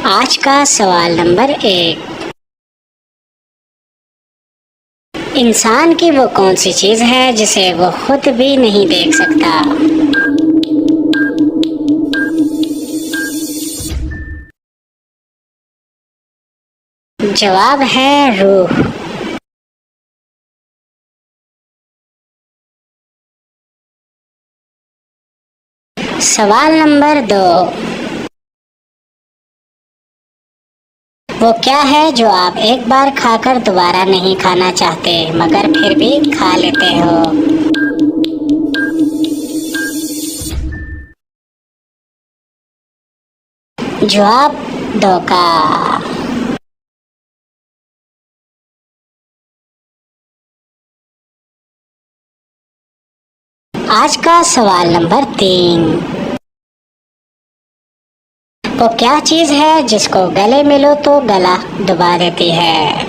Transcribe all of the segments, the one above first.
आज का सवाल नंबर 1। इंसान की वो कौन सी चीज है जिसे वो खुद भी नहीं देख सकता? जवाब है रूह। सवाल नंबर 2। वो क्या है जो आप एक बार खाकर दोबारा नहीं खाना चाहते मगर फिर भी खा लेते हो? जवाब धोखा। आज का सवाल नंबर 3। वो क्या चीज है जिसको गले मिलो तो गला दबा देती है?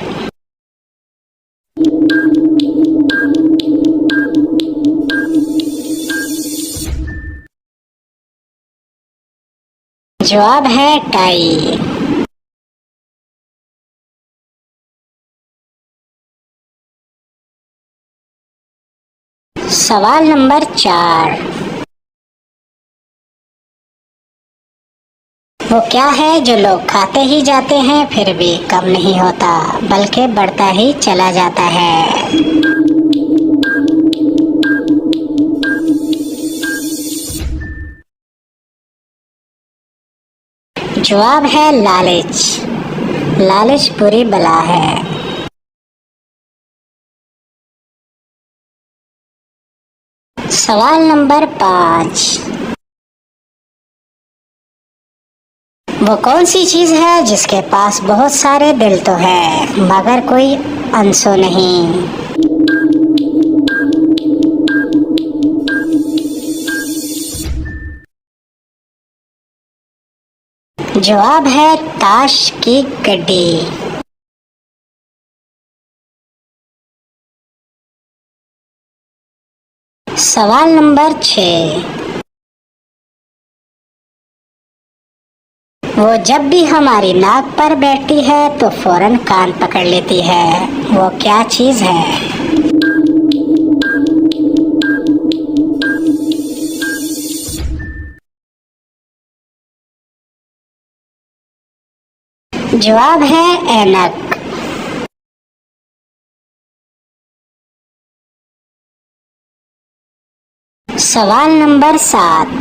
जवाब है टाई। सवाल नंबर 4। वो क्या है जो लोग खाते ही जाते हैं फिर भी कम नहीं होता बल्कि बढ़ता ही चला जाता है? जवाब है लालच। लालच बुरी बला है। सवाल नंबर 5। वो कौन सी चीज है जिसके पास बहुत सारे दिल तो है मगर कोई अंसो नहीं? जवाब है ताश की गड्डी। सवाल नंबर 6। वो जब भी हमारी नाक पर बैठती है तो फौरन कान पकड़ लेती है, वो क्या चीज है? जवाब है ऐनक। सवाल नंबर 7।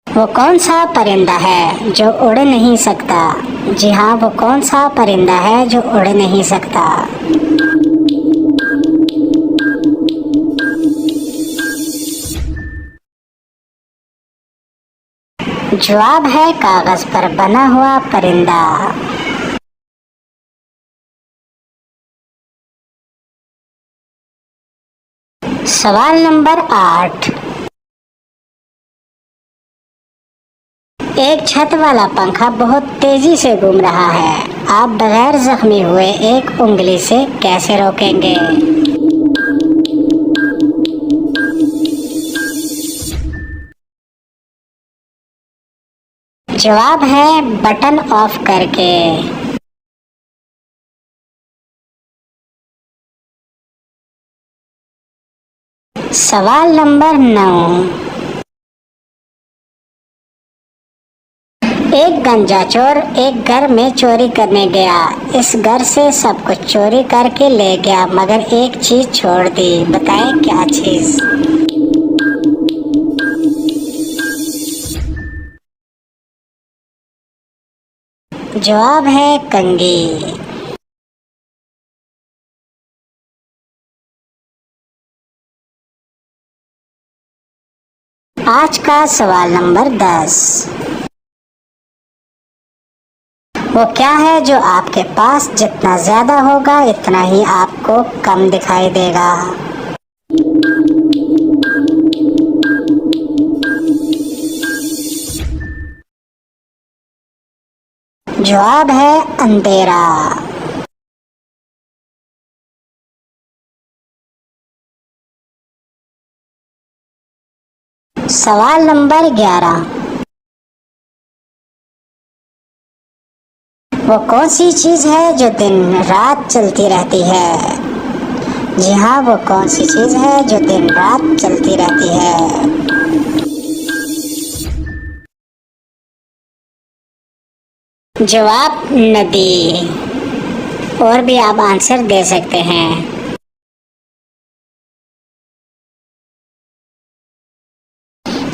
वो कौन सा परिंदा है जो उड़ नहीं सकता? जी हाँ, वो कौन सा परिंदा है जो उड़ नहीं सकता? जवाब है कागज पर बना हुआ परिंदा। सवाल नंबर 8। एक छत वाला पंखा बहुत तेजी से घूम रहा है, आप बगैर जख्मी हुए एक उंगली से कैसे रोकेंगे? जवाब है बटन ऑफ करके। सवाल नंबर 9। एक गंजा चोर एक घर में चोरी करने गया, इस घर से सब कुछ चोरी करके ले गया मगर एक चीज छोड़ दी, बताएं क्या चीज? जवाब है कंघी। आज का सवाल नंबर 10। वो क्या है जो आपके पास जितना ज्यादा होगा इतना ही आपको कम दिखाई देगा? जवाब है अंधेरा। सवाल नंबर 11। वो कौन सी चीज है जो दिन रात चलती रहती है? जी हाँ, वो कौन सी चीज है जो दिन रात चलती रहती है? जवाब नदी। और भी आप आंसर दे सकते हैं।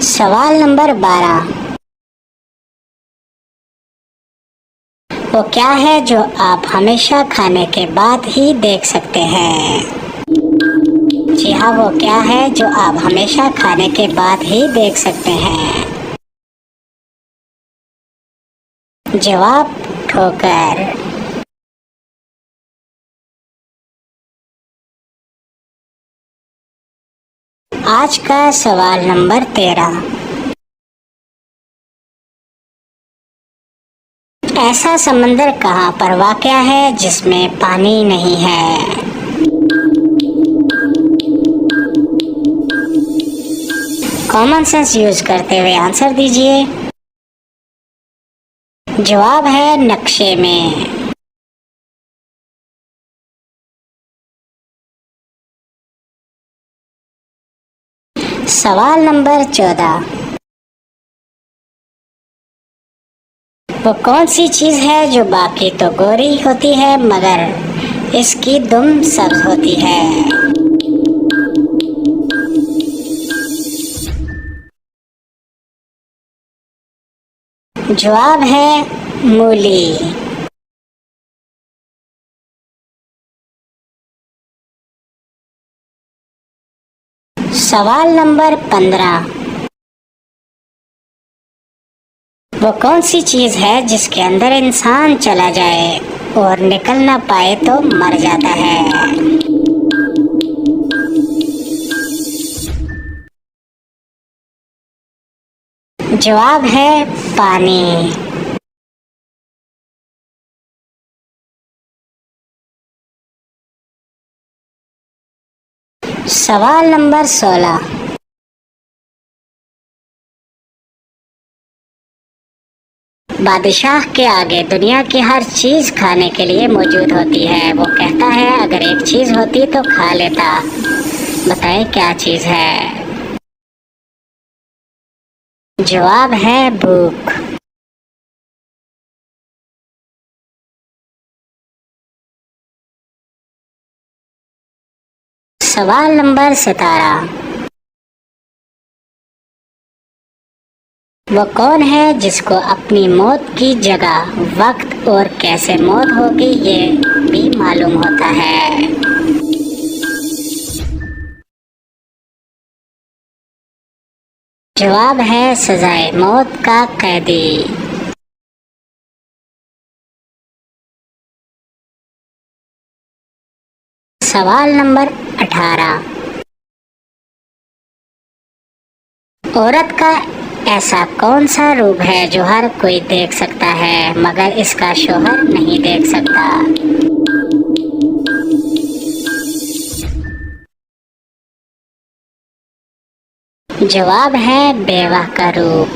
सवाल नंबर 12। वो क्या है जो आप हमेशा खाने के बाद ही देख सकते हैं? जी हाँ, वो क्या है जो आप हमेशा खाने के बाद ही देख सकते हैं? जवाब ठोकर। आज का सवाल नंबर 13। ऐसा समंदर कहाँ पर वाक़या है जिसमें पानी नहीं है? कॉमन सेंस यूज करते हुए आंसर दीजिए। जवाब है नक्शे में। सवाल नंबर 14। वो कौन सी चीज है जो बाकी तो गोरी होती है मगर इसकी दुम सब्ज होती है? जवाब है मूली। सवाल नंबर 15। वो कौन सी चीज है जिसके अंदर इंसान चला जाए और निकल ना पाए तो मर जाता है? जवाब है पानी। सवाल नंबर 16। बादशाह के आगे दुनिया की हर चीज खाने के लिए मौजूद होती है। वो कहता है अगर एक चीज होती तो खा लेता। बताएं क्या चीज है? जवाब है भूख। सवाल नंबर 17। वो कौन है जिसको अपनी मौत की जगह, वक्त और कैसे मौत होगी ये भी मालूम होता है? जवाब है सजाए मौत का कैदी। सवाल नंबर 18। औरत का ऐसा कौन सा रूप है जो हर कोई देख सकता है मगर इसका शौहर नहीं देख सकता? जवाब है बेवा का रूप।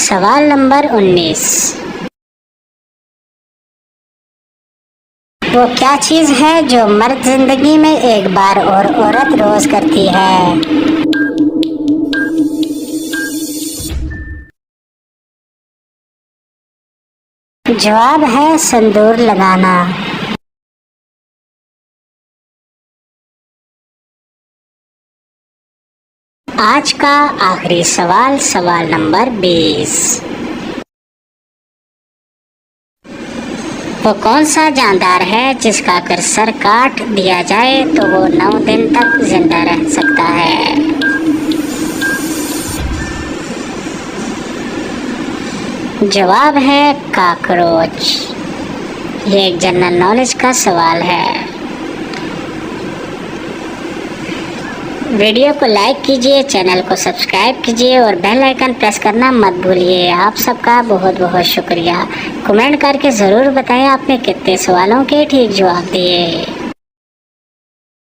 सवाल नंबर 19। वो क्या चीज है जो मर्द जिंदगी में एक बार और औरत रोज करती है? जवाब है सिंदूर लगाना। आज का आखिरी सवाल, सवाल नंबर 20। वो कौन सा जानदार है जिसका अगर सर काट दिया जाए तो वो 9 दिन तक जिंदा रह सकता है? जवाब है कॉकरोच। ये एक जनरल नॉलेज का सवाल है। वीडियो को लाइक कीजिए, चैनल को सब्सक्राइब कीजिए और बेल आइकन प्रेस करना मत भूलिए। आप सबका बहुत बहुत शुक्रिया। कमेंट करके ज़रूर बताएं आपने कितने सवालों के ठीक जवाब दिए।